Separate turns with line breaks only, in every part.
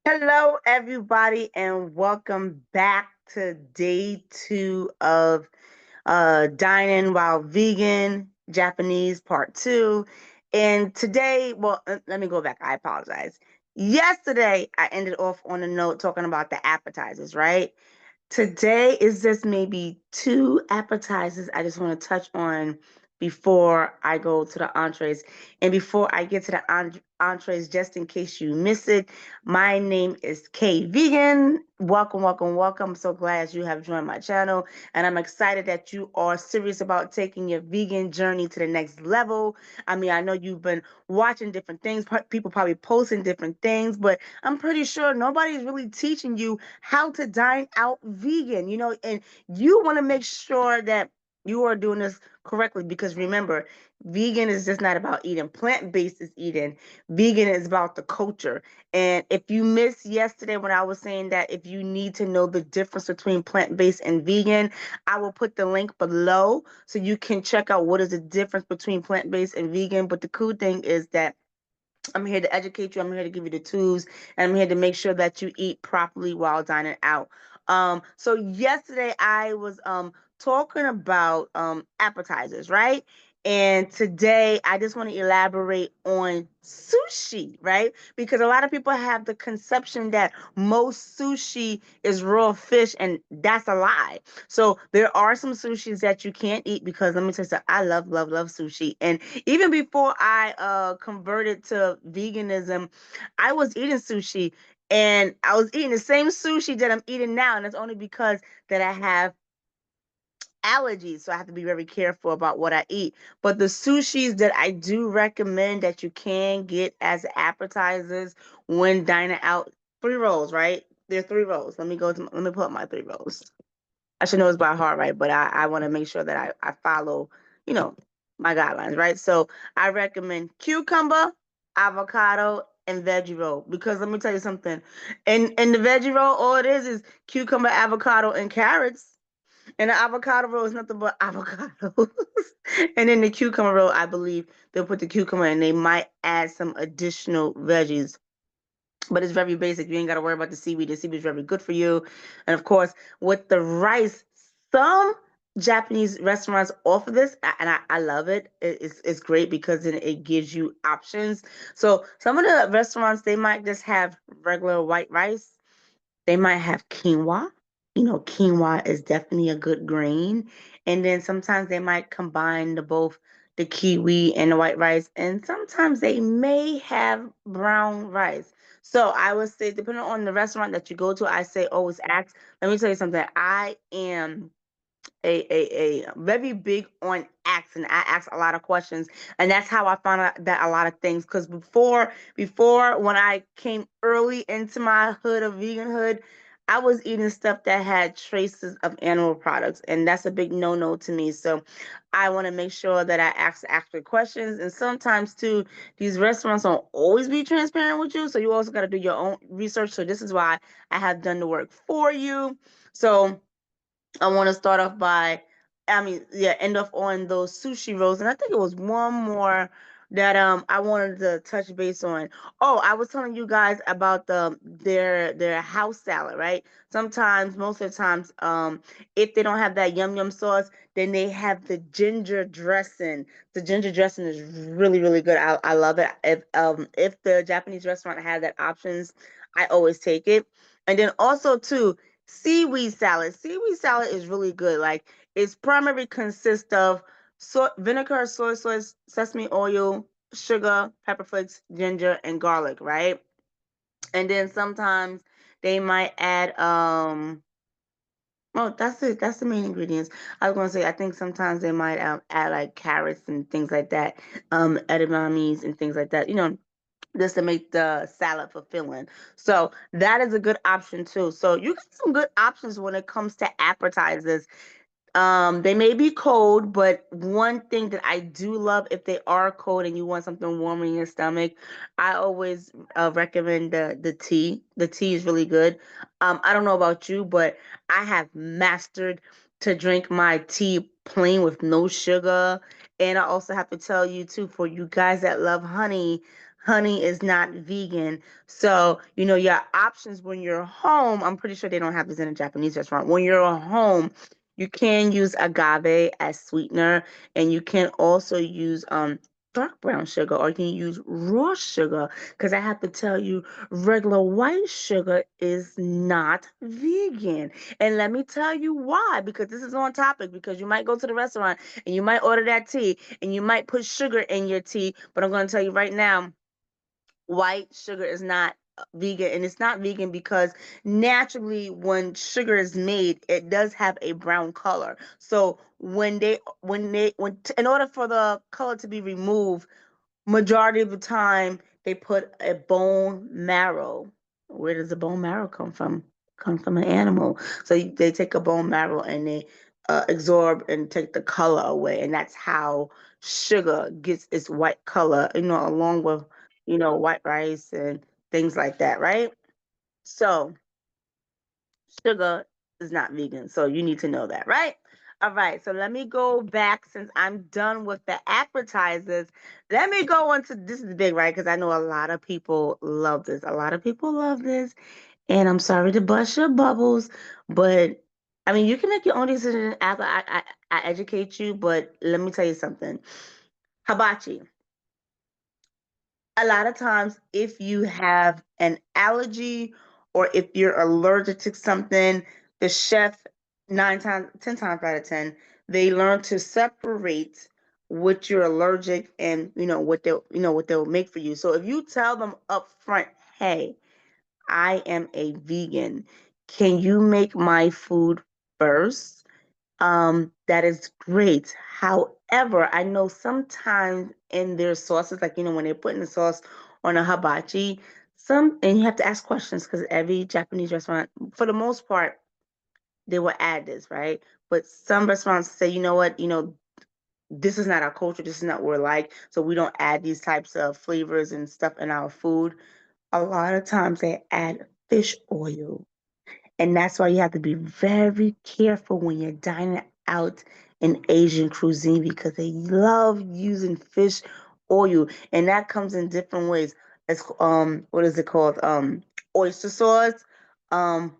Hello, everybody, and welcome back to day two of Dining While Vegan Japanese Part Two. And today, let me go back. I apologize. Yesterday, I ended off on a note talking about the appetizers, right? Today is just maybe two appetizers I just want to touch on before I go to the entrees. And before I get to the entrees, just in case you miss it, my name is Khay Vegan. Welcome, welcome, welcome. I'm so glad you have joined my channel. And I'm excited that you are serious about taking your vegan journey to the next level. I mean, I know you've been watching different things, people probably posting different things, but I'm pretty sure nobody's really teaching you how to dine out vegan, and you want to make sure that you are doing this correctly because remember, vegan is just not about eating. Plant-based is eating. Vegan is about the culture. And if you missed yesterday when I was saying that if you need to know the difference between plant-based and vegan, I will put the link below so you can check out what is the difference between plant-based and vegan. But the cool thing is that I'm here to educate you. I'm here to give you the tools, and I'm here to make sure that you eat properly while dining out. So yesterday I was talking about appetizers, right? And today I just want to elaborate on sushi, right? Because a lot of people have the conception that most sushi is raw fish, and that's a lie. So there are some sushis that you can't eat because let me tell you something, I love, love, love sushi. And even before I converted to veganism, I was eating sushi and I was eating the same sushi that I'm eating now, and it's only because that I have allergies, so I have to be very careful about what I eat. But the sushis that I do recommend that you can get as appetizers when dining out, three rolls, right? There's three rolls. Let me pull up my three rolls. I should know it's by heart, right? But I want to make sure that I follow, you know, my guidelines, right? So I recommend cucumber, avocado, and veggie roll because let me tell you something. In the veggie roll, all it is cucumber, avocado, and carrots. And the avocado roll is nothing but avocados. And in the cucumber roll, I believe they'll put the cucumber and they might add some additional veggies, but it's very basic. You ain't got to worry about the seaweed. The seaweed is very good for you. And of course, with the rice, some Japanese restaurants offer this, and I love it. It's great because then it gives you options. So some of the restaurants they might just have regular white rice, they might have quinoa. Quinoa is definitely a good grain. And then sometimes they might combine both the kiwi and the white rice. And sometimes they may have brown rice. So I would say, depending on the restaurant that you go to, I say always ask. Let me tell you something. I am a very big on asking. I ask a lot of questions, and that's how I found out that a lot of things. Because before when I came early into my hood of veganhood, I was eating stuff that had traces of animal products, and that's a big no-no to me. So I want to make sure that I ask actual questions, and sometimes too, these restaurants don't always be transparent with you, so you also got to do your own research. So this is why I have done the work for you. So I want to start off by, I mean, yeah, end off on those sushi rolls, and I think it was one more that I wanted to touch base on. Oh, I was telling you guys about their house salad, right? Sometimes, most of the times, if they don't have that yum yum sauce, then they have the ginger dressing. The ginger dressing is really really good. I love it. If the Japanese restaurant had that options, I always take it. And then also too, seaweed salad. Seaweed salad is really good. Like its primary consists of vinegar, soy sauce, sesame oil, sugar, pepper flakes, ginger, and garlic, right? And then sometimes they might add oh, that's it. That's the main ingredients. I was gonna say I think sometimes they might add like carrots and things like that, edamames and things like that. Just to make the salad fulfilling. So that is a good option too. So you got some good options when it comes to appetizers. They may be cold, but one thing that I do love, if they are cold and you want something warm in your stomach, I always recommend the tea. The tea is really good. I don't know about you, but I have mastered to drink my tea plain with no sugar. And I also have to tell you too, for you guys that love honey, honey is not vegan. So, your options when you're home, I'm pretty sure they don't have this in a Japanese restaurant. When you're home, you can use agave as sweetener, and you can also use dark brown sugar, or you can use raw sugar. Because I have to tell you, regular white sugar is not vegan. And let me tell you why, because this is on topic, because you might go to the restaurant and you might order that tea and you might put sugar in your tea, but I'm going to tell you right now, white sugar is not vegan, and it's not vegan because naturally when sugar is made it does have a brown color. So when in order for the color to be removed, majority of the time they put a bone marrow. Where does the bone marrow come from? Comes from an animal. So they take a bone marrow and they absorb and take the color away, and that's how sugar gets its white color, along with white rice and things like that, right? So sugar is not vegan. So you need to know that, right? All right. So let me go back since I'm done with the appetizers. Let me go into this is big, right? Because I know a lot of people love this. A lot of people love this. And I'm sorry to bust your bubbles, but I mean, you can make your own decision after I educate you. But let me tell you something. Hibachi. A lot of times, if you have an allergy or if you're allergic to something, the chef, 9 times, 10 times out of 10, they learn to separate what you're allergic and what they'll make for you. So if you tell them up front, hey, I am a vegan, can you make my food first? That is great. However, I know sometimes in their sauces, like when they're putting the sauce on a hibachi, and you have to ask questions because every Japanese restaurant, for the most part, they will add this, right? But some restaurants say, you know what, this is not our culture, this is not what we're like, so we don't add these types of flavors and stuff in our food. A lot of times they add fish oil, and that's why you have to be very careful when you're dining out in Asian cuisine because they love using fish oil, and that comes in different ways. It's what is it called? Oyster sauce, um,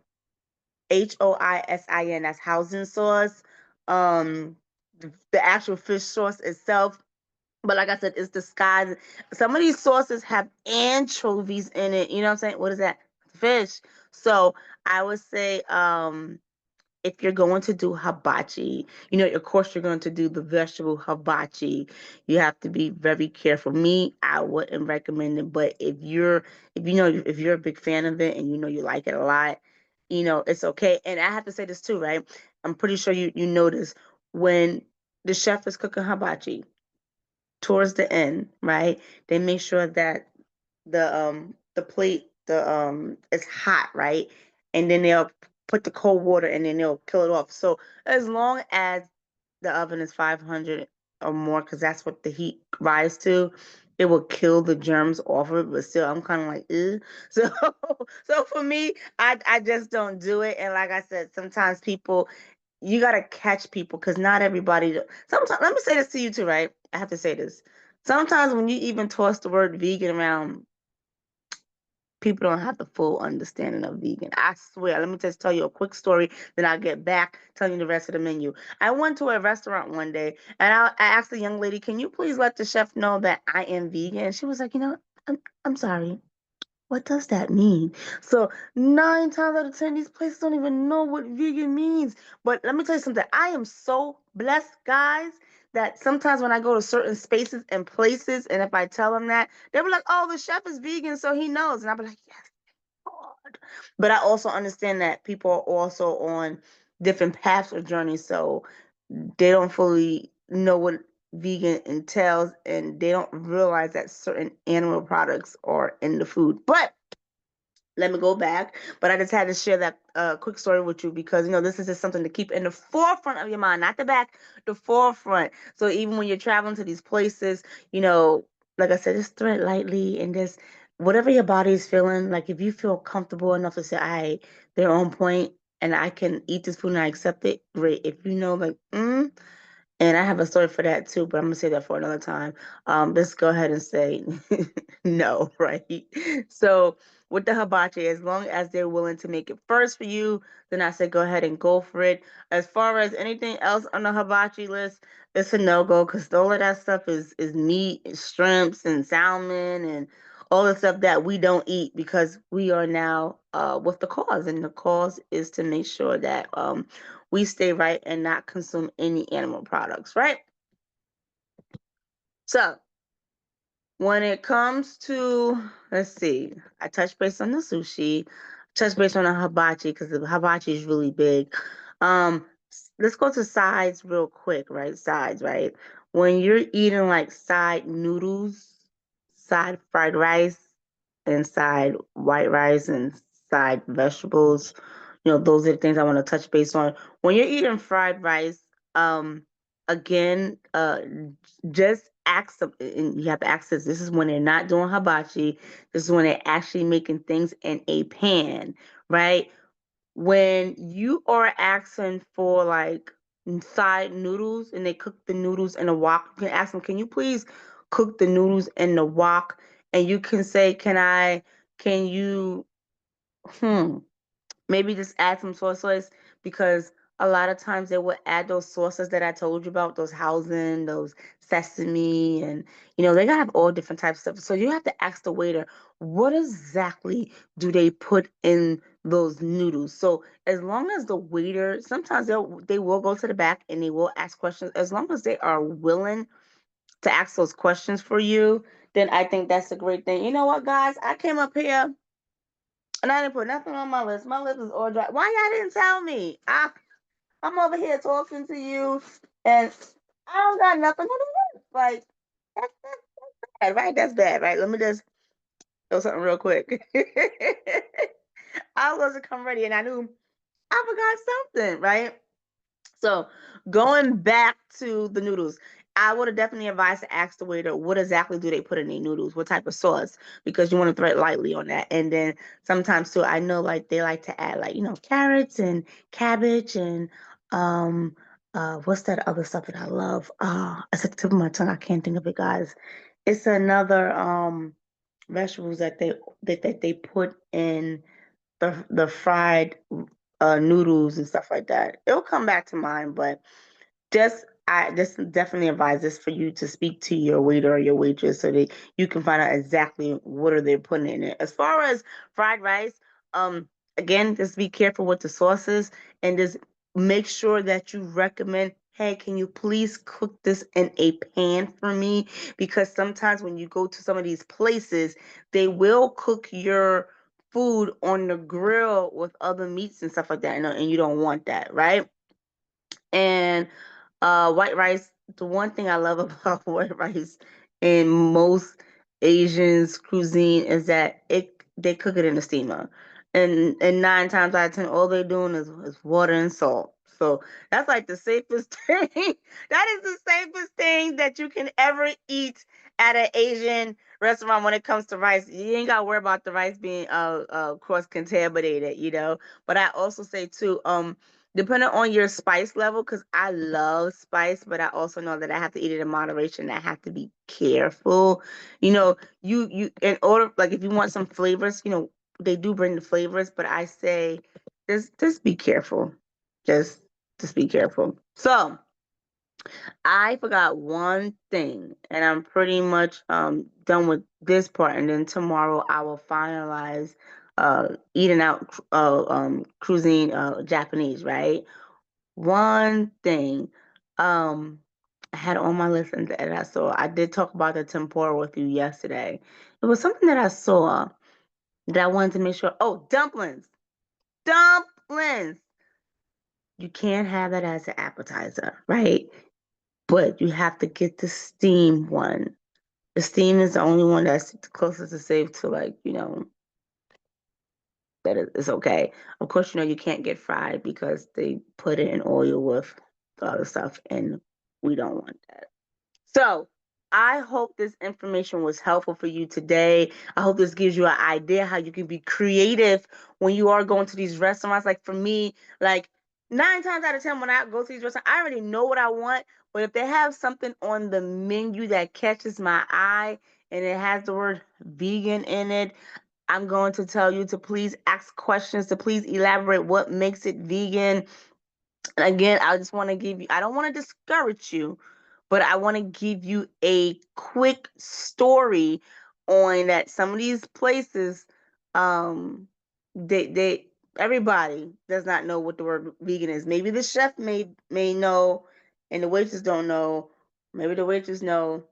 Hoisin. That's housing sauce. The actual fish sauce itself. But like I said, it's disguised. Some of these sauces have anchovies in it. You know what I'm saying? What is that? Fish. So I would say, if you're going to do hibachi, of course you're going to do the vegetable hibachi. You have to be very careful. Me, I wouldn't recommend it, but if you're a big fan of it and you like it a lot, it's okay. And I have to say this too, right? I'm pretty sure you notice when the chef is cooking hibachi towards the end, right? They make sure that the plate is hot, right? And then they'll put the cold water and then they'll kill it off. So as long as the oven is 500 or more, because that's what the heat rise to, it will kill the germs off of it. But still, I'm kind of like, ew. So so for me, I just don't do it. And like I said, sometimes people, you gotta catch people because not everybody. Sometimes, let me say this to you too, right? I have to say this. Sometimes when you even toss the word vegan around, people don't have the full understanding of vegan. I swear. Let me just tell you a quick story, then I'll get back telling you the rest of the menu. I went to a restaurant one day and I asked the young lady, "Can you please let the chef know that I am vegan?" She was like, I'm sorry. What does that mean? So 9 times out of 10, these places don't even know what vegan means. But let me tell you something. I am so blessed, guys, that sometimes when I go to certain spaces and places, and if I tell them that, they were like, "Oh, the chef is vegan, so he knows." And I'll be like, "Yes, God." But I also understand that people are also on different paths or journeys, so they don't fully know what vegan entails, and they don't realize that certain animal products are in the food. But let me go back. But I just had to share that quick story with you because this is just something to keep in the forefront of your mind, not the back, the forefront. So even when you're traveling to these places, like I said, just thread lightly and just whatever your body is feeling. Like if you feel comfortable enough to say, "I, they're on point, and I can eat this food and I accept it," great. If like, And I have a story for that too, but I'm gonna say that for another time. Let's go ahead and say no, right? So with the hibachi, as long as they're willing to make it first for you, then I say go ahead and go for it. As far as anything else on the hibachi list, it's a no go because all of that stuff is meat, and shrimps, and salmon, and all the stuff that we don't eat because we are now with the cause, and the cause is to make sure that we stay right and not consume any animal products, right? So when it comes to, let's see, I touched base on the sushi, touched base on the hibachi because the hibachi is really big. Let's go to sides real quick, right? Sides, right? When you're eating like side noodles, side fried rice, and side white rice, and side vegetables, those are the things I want to touch base on. When you're eating fried rice, um, again, just ask them, and you have to ask this. This is when they're not doing hibachi. This is when they're actually making things in a pan, right? When you are asking for like side noodles and they cook the noodles in a wok, you can ask them, can you please cook the noodles in the wok? And you can say, can you, hmm, maybe just add some soy sauce because a lot of times they will add those sauces that I told you about, those housing, those sesame, and they gotta have all different types of stuff. So you have to ask the waiter, what exactly do they put in those noodles? So as long as the waiter, sometimes they will go to the back and they will ask questions. As long as they are willing to ask those questions for you, then I think that's a great thing. You know what, guys? I came up here and I didn't put nothing on my list. My list is all dry. Why y'all didn't tell me? I'm over here talking to you, and I don't got nothing on the list. Like that's bad, right? That's bad, right? Let me just do something real quick. I wasn't come ready, and I knew I forgot something, right? So going back to the noodles, I would have definitely advised to ask the waiter what exactly do they put in their noodles, what type of sauce, because you want to thread lightly on that. And then sometimes too, I know like they like to add like carrots and cabbage and um what's that other stuff that I love? It's at the tip of my tongue. I can't think of it, guys. It's another vegetables that they put in the fried noodles and stuff like that. It'll come back to mind, but I just definitely advise this for you to speak to your waiter or your waitress so that you can find out exactly what are they putting in it. As far as fried rice, um, again, just be careful with the sauces and just make sure that you recommend, hey, can you please cook this in a pan for me? Because sometimes when you go to some of these places, they will cook your food on the grill with other meats and stuff like that, and you don't want that, right? And white rice, the one thing I love about white rice in most Asians cuisine is that they cook it in a steamer. And 9 times out of 10, all they're doing is water and salt. So that's like the safest thing. That is the safest thing that you can ever eat at an Asian restaurant when it comes to rice. You ain't gotta worry about the rice being cross contaminated, But I also say too, depending on your spice level, because I love spice, but I also know that I have to eat it in moderation. I have to be careful. You in order, like if you want some flavors, they do bring the flavors, but I say just be careful. Just just be careful. So I forgot one thing, and I'm pretty much done with this part, and then tomorrow I will finalize eating out cuisine Japanese, right? One thing um I had on my list and that I saw. I did talk about the tempura with you yesterday. It was something that I saw that I wanted to make sure. Oh, dumplings. Dumplings. You can't have that as an appetizer, right? But you have to get the steam one. The steam is the only one that's closest to safe to like, that is okay. Of course, you can't get fried because they put it in oil with the other stuff, and we don't want that. So I hope this information was helpful for you today. I hope this gives you an idea how you can be creative when you are going to these restaurants. Like for me, like 9 times out of 10, when I go to these restaurants, I already know what I want, But if they have something on the menu that catches my eye and it has the word vegan in it, I'm going to tell you to please ask questions, to please elaborate what makes it vegan. And again, I just want to give you, I don't want to discourage you, but I want to give you a quick story on that some of these places, um, they everybody does not know what the word vegan is. Maybe the chef may know, and the waitress don't know. Maybe the waitress know,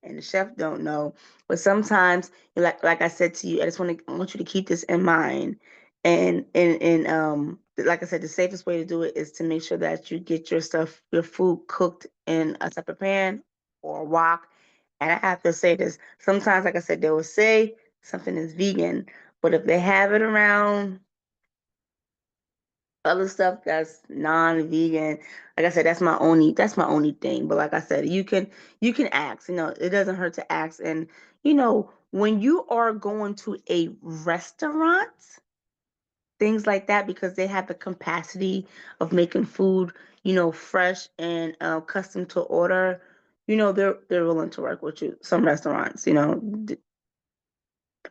and the chef don't know. But sometimes, like I said to you, I want you to keep this in mind. And like I said, the safest way to do it is to make sure that you get your food cooked in a separate pan or a wok. And I have to say this, sometimes, like I said, they will say something is vegan, but if they have it around other stuff that's non-vegan, like I said, that's my only thing. But like I said, you can ask, it doesn't hurt to ask. And when you are going to a restaurant, things like that, because they have the capacity of making food, fresh and custom to order. They're willing to work with you. Some restaurants, I'm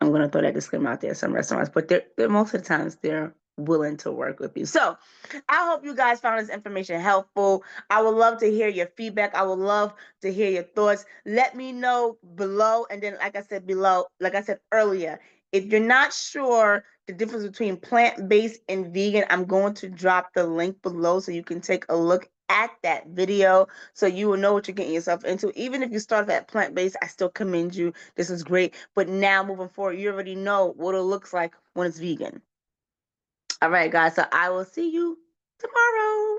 gonna throw that disclaimer out there. Some restaurants, but they're most of the times they're willing to work with you. So I hope you guys found this information helpful. I would love to hear your feedback. I would love to hear your thoughts. Let me know below. And then, like I said earlier, if you're not sure the difference between plant-based and vegan, I'm going to drop the link below so you can take a look at that video so you will know what you're getting yourself into. Even if you start at plant-based, I still commend you. This is great. But now moving forward, you already know what it looks like when it's vegan. All right, guys. So I will see you tomorrow.